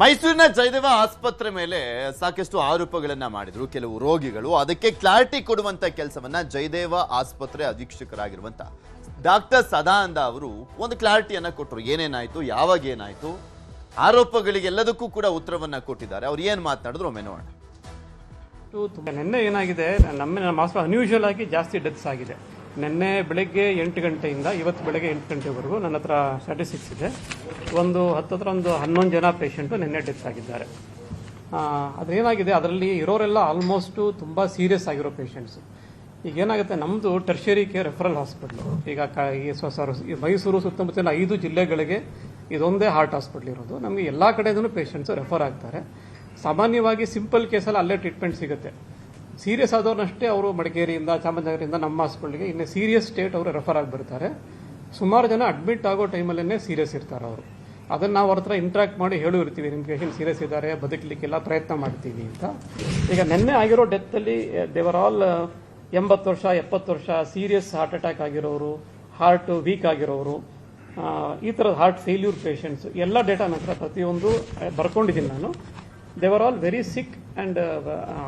ಮೈಸೂರಿನ ಜಯದೇವ ಆಸ್ಪತ್ರೆ ಮೇಲೆ ಸಾಕಷ್ಟು ಆರೋಪಗಳನ್ನ ಮಾಡಿದ್ರು ಕೆಲವು ರೋಗಿಗಳು. ಅದಕ್ಕೆ ಕ್ಲಾರಿಟಿ ಕೊಡುವಂತ ಕೆಲಸವನ್ನ ಜಯದೇವ ಆಸ್ಪತ್ರೆ ಅಧೀಕ್ಷಕರಾಗಿರುವಂತ ಡಾಕ್ಟರ್ ಸದಾನಂದ ಅವರು ಒಂದು ಕ್ಲಾರಿಟಿಯನ್ನ ಕೊಟ್ಟರು. ಏನೇನಾಯ್ತು, ಯಾವಾಗ ಏನಾಯ್ತು, ಆರೋಪಗಳಿಗೆಲ್ಲದಕ್ಕೂ ಕೂಡ ಉತ್ತರವನ್ನ ಕೊಟ್ಟಿದ್ದಾರೆ. ಅವ್ರು ಏನ್ ಮಾತನಾಡಿದ್ರು ಒಮ್ಮೆ ನೋಡೋಣ. ನಿನ್ನೆ ಏನಾಗಿದೆ, ನಮ್ಮ ಹಾಸ್ಪಿಟಲ್ ಅನ್ಯೂಶುವಲ್ ಆಗಿ ಜಾಸ್ತಿ ಡೆತ್ಸ್ ಆಗಿದೆ. ನಿನ್ನೆ ಬೆಳಗ್ಗೆ 8 ಗಂಟೆಯಿಂದ ಇವತ್ತು ಬೆಳಗ್ಗೆ 8 ಗಂಟೆವರೆಗೂ ನನ್ನ ಹತ್ರ ಸ್ಟ್ಯಾಟಿಸ್ಟಿಕ್ಸ್ ಇದೆ. ಒಂದು 11 ಜನ ಪೇಷಂಟು ನಿನ್ನೆ ಡೆತ್ ಆಗಿದ್ದಾರೆ. ಅದೇನಾಗಿದೆ, ಅದರಲ್ಲಿ ಇರೋರೆಲ್ಲ ಆಲ್ಮೋಸ್ಟ್ ತುಂಬ ಸೀರಿಯಸ್ ಆಗಿರೋ ಪೇಷಂಟ್ಸು. ಈಗ ಏನಾಗುತ್ತೆ, ನಮ್ಮದು ಟರ್ಷರಿ ಕೇರ್ ರೆಫರಲ್ ಹಾಸ್ಪಿಟ್ಲು. ಈಗ ಮೈಸೂರು ಸುತ್ತಮುತ್ತಲಿನ 5 ಜಿಲ್ಲೆಗಳಿಗೆ ಇದೊಂದೇ ಹಾರ್ಟ್ ಹಾಸ್ಪಿಟ್ಲ್ ಇರೋದು. ನಮಗೆ ಎಲ್ಲ ಕಡೆಯಿಂದನೂ ಪೇಷಂಟ್ಸು ರೆಫರ್ ಆಗ್ತಾರೆ. ಸಾಮಾನ್ಯವಾಗಿ ಸಿಂಪಲ್ ಕೇಸಲ್ಲಿ ಅಲ್ಲೇ ಟ್ರೀಟ್ಮೆಂಟ್ ಸಿಗುತ್ತೆ. ಸೀರಿಯಸ್ ಆದವ್ರನ್ನಷ್ಟೇ ಅವರು ಮಡಿಕೇರಿಯಿಂದ, ಚಾಮರಾಜನಗರದಿಂದ ನಮ್ಮ ಹಾಸ್ಪಿಟ್ಲಿಗೆ, ಇನ್ನು ಸೀರಿಯಸ್ ಸ್ಟೇಟ್ ಅವರು ರೆಫರ್ ಆಗಿ ಬರ್ತಾರೆ. ಸುಮಾರು ಜನ ಅಡ್ಮಿಟ್ ಆಗೋ ಟೈಮಲ್ಲೇ ಸೀರಿಯಸ್ ಇರ್ತಾರೆ ಅವರು. ಅದನ್ನು ನಾವು ಅವ್ರ ಹತ್ರ ಇಂಟ್ರಾಕ್ಟ್ ಮಾಡಿ ಹೇಳಿರ್ತೀವಿ, ನಿಮ್ಮ ಪೇಷಂಟ್ ಸೀರಿಯಸ್ ಇದ್ದಾರೆ, ಬದುಕಲಿಕ್ಕೆಲ್ಲ ಪ್ರಯತ್ನ ಮಾಡ್ತೀವಿ ಅಂತ. ಈಗ ನಿನ್ನೆ ಆಗಿರೋ ಡೆತ್ತಲ್ಲಿ ದೇವರ್ ಆಲ್ 80 ವರ್ಷ 70 ವರ್ಷ ಸೀರಿಯಸ್ ಹಾರ್ಟ್ ಅಟ್ಯಾಕ್ ಆಗಿರೋರು, ಹಾರ್ಟ್ ವೀಕ್ ಆಗಿರೋರು, ಈ ಥರದ ಹಾರ್ಟ್ ಫೇಲ್ಯೂರ್ ಪೇಷಂಟ್ಸ್ ಎಲ್ಲ ಡೇಟಾ ನಂತರ ಪ್ರತಿಯೊಂದು ಬರ್ಕೊಂಡಿದ್ದೀನಿ ನಾನು. They were all very sick and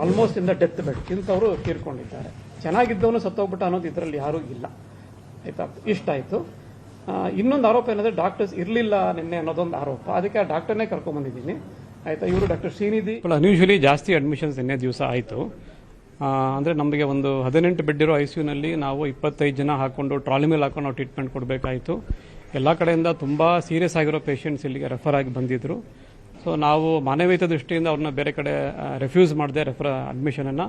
almost in the death bed. ಇಂಥವರು ತೀರ್ಕೊಂಡಿದ್ದಾರೆ. ಚೆನ್ನಾಗಿದ್ದವನು ಸತ್ತೋಗ್ಬಿಟ್ಟ ಅನ್ನೋದು ಇದರಲ್ಲಿ ಯಾರೂ ಇಲ್ಲ. ಆಯ್ತಾ, ಇಷ್ಟಾಯಿತು. ಇನ್ನೊಂದು ಆರೋಪ ಏನಂದರೆ ಡಾಕ್ಟರ್ಸ್ ಇರಲಿಲ್ಲ ನಿನ್ನೆ ಅನ್ನೋದೊಂದು ಆರೋಪ. ಅದಕ್ಕೆ ಆ ಡಾಕ್ಟರ್ನೇ ಕರ್ಕೊಂಡ್ಬಂದಿದ್ದೀನಿ. ಆಯಿತಾ, ಇವರು ಡಾಕ್ಟರ್ ಶ್ರೀನಿಧಿ. ಅನ್ಯೂಶುವಲಿ ಜಾಸ್ತಿ ಅಡ್ಮಿಷನ್ಸ್ ನಿನ್ನೆ ದಿವಸ ಆಯಿತು. ಅಂದರೆ ನಮಗೆ ಒಂದು 18 ಬೆಡ್ ಇರೋ ICUನಲ್ಲಿ ನಾವು 25 ಜನ ಹಾಕ್ಕೊಂಡು ಟ್ರಾಲಿ ಮೇಲೆ ಹಾಕೊಂಡು ನಾವು ಟ್ರೀಟ್ಮೆಂಟ್ ಕೊಡಬೇಕಾಯಿತು. ಎಲ್ಲ ಕಡೆಯಿಂದ ತುಂಬ ಸೀರಿಯಸ್ ಆಗಿರೋ ಪೇಷಂಟ್ಸ್ ಇಲ್ಲಿಗೆ ರೆಫರ್ ಆಗಿ ಬಂದಿದ್ದರು. ಸೊ ನಾವು ಮಾನವೀಯತೆ ದೃಷ್ಟಿಯಿಂದ ಅವ್ರನ್ನ ಬೇರೆ ಕಡೆ ರೆಫ್ಯೂಸ್ ಮಾಡದೆ ಅಡ್ಮಿಷನನ್ನು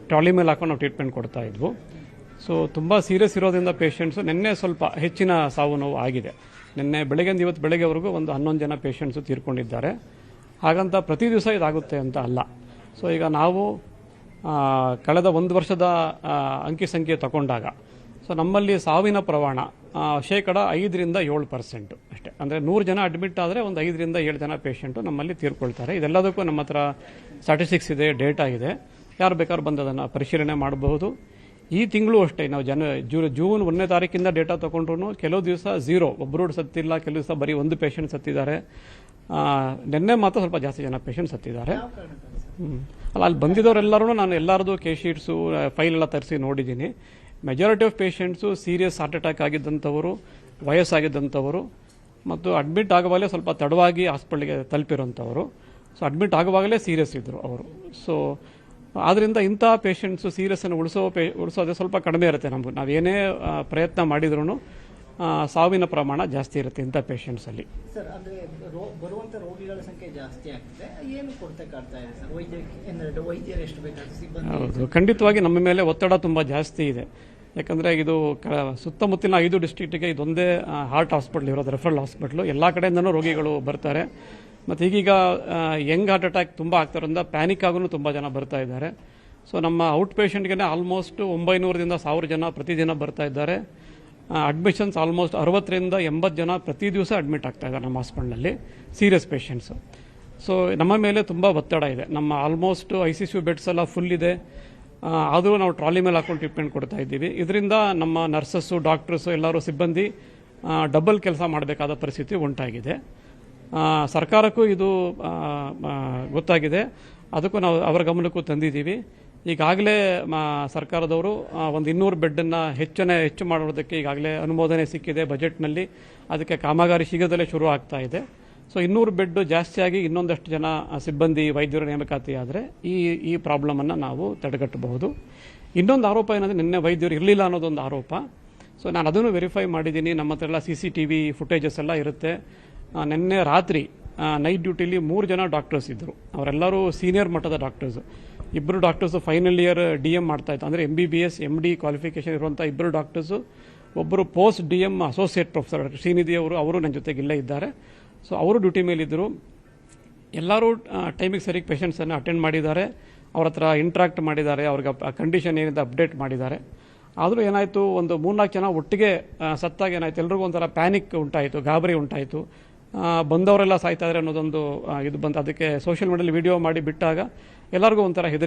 ಟ್ರಾಲಿ ಮೇಲೆ ಹಾಕೊಂಡು ನಾವು ಟ್ರೀಟ್ಮೆಂಟ್ ಕೊಡ್ತಾ ಇದ್ವು. ಸೊ ತುಂಬ ಸೀರಿಯಸ್ ಇರೋದ್ರಿಂದ ಪೇಷಂಟ್ಸು ನಿನ್ನೆ ಸ್ವಲ್ಪ ಹೆಚ್ಚಿನ ಸಾವು ನೋವು ಆಗಿದೆ. ನಿನ್ನೆ ಬೆಳಗ್ಗೆಯಿಂದ ಇವತ್ತು ಬೆಳಗ್ಗೆವರೆಗೂ ಒಂದು 11 ಜನ ಪೇಷಂಟ್ಸು ತೀರ್ಕೊಂಡಿದ್ದಾರೆ. ಹಾಗಂತ ಪ್ರತಿ ದಿವಸ ಇದಾಗುತ್ತೆ ಅಂತ ಅಲ್ಲ. ಸೊ ಈಗ ನಾವು ಕಳೆದ 1 ವರ್ಷದ ಅಂಕಿ ಸಂಖ್ಯೆ ತಗೊಂಡಾಗ ಸೊ ನಮ್ಮಲ್ಲಿ ಸಾವಿನ ಪ್ರಮಾಣ 5-7% ಅಷ್ಟೇ. ಅಂದರೆ 100 ಜನ ಅಡ್ಮಿಟ್ ಆದರೆ ಒಂದು 5-7 ಜನ ಪೇಷಂಟು ನಮ್ಮಲ್ಲಿ ತೀರ್ಕೊಳ್ತಾರೆ. ಇದೆಲ್ಲದಕ್ಕೂ ನಮ್ಮ ಹತ್ರ ಸ್ಟ್ಯಾಟಿಸ್ಟಿಕ್ಸ್ ಇದೆ, ಡೇಟಾ ಇದೆ. ಯಾರು ಬೇಕಾದ್ರೂ ಬಂದು ಅದನ್ನು ಪರಿಶೀಲನೆ ಮಾಡಬಹುದು. ಈ ತಿಂಗಳು ಅಷ್ಟೇ ನಾವು ಜೂನ್ 1ನೇ ತಾರೀಕಿಂದ ಡೇಟಾ ತೊಗೊಂಡ್ರು ಕೆಲವು ದಿವಸ 0, ಒಬ್ಬರು ಸತ್ತಿಲ್ಲ, ಕೆಲವು ದಿವಸ ಬರೀ 1 ಪೇಷಂಟ್ ಸತ್ತಿದ್ದಾರೆ. ನಿನ್ನೆ ಮಾತ್ರ ಸ್ವಲ್ಪ ಜಾಸ್ತಿ ಜನ ಪೇಷಂಟ್ ಸತ್ತಿದ್ದಾರೆ. ಅಲ್ಲ, ಅಲ್ಲಿ ಬಂದಿದ್ದವರೆಲ್ಲರೂ ನಾನು ಎಲ್ಲರದು ಕೇಸ್ ಶೀಟ್ಸು ಫೈಲ್ ಎಲ್ಲ ತರಿಸಿ ನೋಡಿದ್ದೀನಿ. Majority of patients serious heart attack ಆಗಿದ್ದಂಥವರು, ವಯಸ್ಸಾಗಿದ್ದಂಥವರು, ಮತ್ತು ಅಡ್ಮಿಟ್ ಆಗುವಾಗಲೇ ಸ್ವಲ್ಪ ತಡವಾಗಿ ಹಾಸ್ಪಿಟ್ಲಿಗೆ ತಲುಪಿರೋಂಥವರು. ಸೊ ಅಡ್ಮಿಟ್ ಆಗುವಾಗಲೇ ಸೀರಿಯಸ್ ಇದ್ದರು ಅವರು. ಸೊ ಆದ್ದರಿಂದ ಇಂಥ ಪೇಷಂಟ್ಸು ಸೀರಿಯಸ್ಸನ್ನು ಉಳಿಸೋದೇ ಸ್ವಲ್ಪ ಕಡಿಮೆ ಇರುತ್ತೆ. ನಾವೇನೇ ಪ್ರಯತ್ನ ಮಾಡಿದ್ರೂ ಸಾವಿನ ಪ್ರಮಾಣ ಜಾಸ್ತಿ ಇರುತ್ತೆ ಇಂಥ ಪೇಷಂಟ್ಸಲ್ಲಿ. ಸರ್, ಅಂದರೆ ಬರುವಂಥ ರೋಗಿಗಳ ಸಂಖ್ಯೆ ಜಾಸ್ತಿ ಆಗ್ತದೆ, ಏನು ಕೊರತೆ ಕಾಡ್ತಾ ಇದೆ ಸರ್? ವೈದ್ಯರು ಎಷ್ಟು ಬೇಕಾಗುತ್ತೆ, ಸಿಬ್ಬಂದಿ? ಹೌದು, ಖಂಡಿತವಾಗಿ ನಮ್ಮ ಮೇಲೆ ಒತ್ತಡ ತುಂಬ ಜಾಸ್ತಿ ಇದೆ. ಯಾಕಂದರೆ ಇದು ಸುತ್ತಮುತ್ತಲಿನ 5 ಡಿಸ್ಟ್ರಿಕ್ಟಿಗೆ ಇದೊಂದೇ ಹಾರ್ಟ್ ಹಾಸ್ಪಿಟ್ಲ್ ಇರೋದು, ರೆಫರಲ್ ಹಾಸ್ಪಿಟ್ಲು. ಎಲ್ಲ ಕಡೆಯಿಂದನೂ ರೋಗಿಗಳು ಬರ್ತಾರೆ. ಮತ್ತು ಈಗೀಗ ಯಂಗ್ ಹಾರ್ಟ್ ಅಟ್ಯಾಕ್ ತುಂಬ ಆಗ್ತಾರಿಂದ ಪ್ಯಾನಿಕ್ ಆಗೂ ತುಂಬ ಜನ ಬರ್ತಾ ಇದ್ದಾರೆ. ಸೊ ನಮ್ಮ ಔಟ್ ಪೇಷಂಟ್ಗೆ ಆಲ್ಮೋಸ್ಟ್ 900ರಿಂದ 1000 ಜನ ಪ್ರತಿದಿನ ಬರ್ತಾ ಇದ್ದಾರೆ. ಅಡ್ಮಿಷನ್ಸ್ ಆಲ್ಮೋಸ್ಟ್ 60-80 ಜನ ಪ್ರತಿ ದಿವಸ ಅಡ್ಮಿಟ್ ಆಗ್ತಾ ಇದ್ದಾರೆ ನಮ್ಮ ಹಾಸ್ಪಿಟ್ಲಲ್ಲಿ, ಸೀರಿಯಸ್ ಪೇಷಂಟ್ಸು. ಸೊ ನಮ್ಮ ಮೇಲೆ ತುಂಬ ಒತ್ತಡ ಇದೆ. ನಮ್ಮ ಆಲ್ಮೋಸ್ಟ್ ICU ಬೆಡ್ಸ್ ಎಲ್ಲ ಫುಲ್ ಇದೆ. ಆದರೂ ನಾವು ಟ್ರಾಲಿ ಮೇಲೆ ಹಾಕೊಂಡು ಟ್ರೀಟ್ಮೆಂಟ್ ಕೊಡ್ತಾ ಇದ್ದೀವಿ. ಇದರಿಂದ ನಮ್ಮ ನರ್ಸಸ್ಸು, ಡಾಕ್ಟರ್ಸು, ಎಲ್ಲರೂ ಸಿಬ್ಬಂದಿ ಡಬಲ್ ಕೆಲಸ ಮಾಡಬೇಕಾದ ಪರಿಸ್ಥಿತಿ ಉಂಟಾಗಿದೆ. ಸರ್ಕಾರಕ್ಕೂ ಇದು ಗೊತ್ತಾಗಿದೆ. ಅದಕ್ಕೂ ನಾವು ಅವರ ಗಮನಕ್ಕೂ ತಂದಿದ್ದೀವಿ. ಈಗಾಗಲೇ ಸರ್ಕಾರದವರು ಒಂದು 200 ಬೆಡ್ಡನ್ನು ಹೆಚ್ಚು ಮಾಡೋದಕ್ಕೆ ಈಗಾಗಲೇ ಅನುಮೋದನೆ ಸಿಕ್ಕಿದೆ ಬಜೆಟ್ನಲ್ಲಿ. ಅದಕ್ಕೆ ಕಾಮಗಾರಿ ಶೀಘ್ರದಲ್ಲೇ ಶುರು ಆಗ್ತಾ ಇದೆ. ಸೊ 200 ಬೆಡ್ ಜಾಸ್ತಿಯಾಗಿ ಇನ್ನೊಂದಷ್ಟು ಜನ ಸಿಬ್ಬಂದಿ, ವೈದ್ಯರ ನೇಮಕಾತಿ ಆದರೆ ಈ ಪ್ರಾಬ್ಲಮನ್ನು ನಾವು ತಡೆಗಟ್ಟಬಹುದು. ಇನ್ನೊಂದು ಆರೋಪ ಏನಂದರೆ, ನಿನ್ನೆ ವೈದ್ಯರು ಇರಲಿಲ್ಲ ಅನ್ನೋದೊಂದು ಆರೋಪ. ಸೊ ನಾನು ಅದನ್ನು ವೆರಿಫೈ ಮಾಡಿದ್ದೀನಿ. ನಮ್ಮ ಹತ್ರ ಎಲ್ಲ CCTV ಫುಟೇಜಸ್ ಎಲ್ಲ ಇರುತ್ತೆ. ನಿನ್ನೆ ರಾತ್ರಿ ನೈಟ್ ಡ್ಯೂಟಿಲಿ 3 ಜನ ಡಾಕ್ಟರ್ಸ್ ಇದ್ದರು. ಅವರೆಲ್ಲರೂ ಸೀನಿಯರ್ ಮಟ್ಟದ doctors. 2 doctors final year DM ಮಾಡ್ತಾಯಿತ್ತು. ಅಂದರೆ MBBS MD ಕ್ವಾಲಿಫಿಕೇಷನ್ ಇರುವಂಥ 2 ಡಾಕ್ಟರ್ಸು. ಒಬ್ಬರು post DM associate professor doctor Srinidhi ಅವರು ನನ್ನ ಜೊತೆಗೆ ಇಲ್ಲೇ ಇದ್ದಾರೆ. ಸೊ ಅವರು ಡ್ಯೂಟಿ ಮೇಲಿದ್ದರು. ಎಲ್ಲರೂ ಟೈಮಿಗೆ ಸರಿಗೆ ಪೇಷಂಟ್ಸನ್ನು ಅಟೆಂಡ್ ಮಾಡಿದ್ದಾರೆ, ಅವ್ರ ಹತ್ರ ಇಂಟ್ರಾಕ್ಟ್ ಮಾಡಿದ್ದಾರೆ, ಅವ್ರಿಗೆ ಕಂಡೀಷನ್ ಏನಿದೆ ಅಪ್ಡೇಟ್ ಮಾಡಿದ್ದಾರೆ. ಆದರೂ ಏನಾಯಿತು, ಒಂದು 3-4 ಜನ ಒಟ್ಟಿಗೆ ಸತ್ತಾಗ ಏನಾಯಿತು, ಎಲ್ರಿಗೂ ಒಂಥರ ಪ್ಯಾನಿಕ್ ಉಂಟಾಯಿತು, ಗಾಬರಿ ಉಂಟಾಯಿತು. ಬಂದವರೆಲ್ಲ ಸಾಯ್ತಾ ಇದ್ದಾರೆ ಅನ್ನೋದೊಂದು ಇದು ಬಂತು. ಅದಕ್ಕೆ ಸೋಷಿಯಲ್ ಮೀಡಿಯಲ್ಲಿ ವಿಡಿಯೋ ಮಾಡಿ ಬಿಟ್ಟಾಗ ಎಲ್ಲರಿಗೂ ಒಂಥರ ಹೆದರಿಕೆ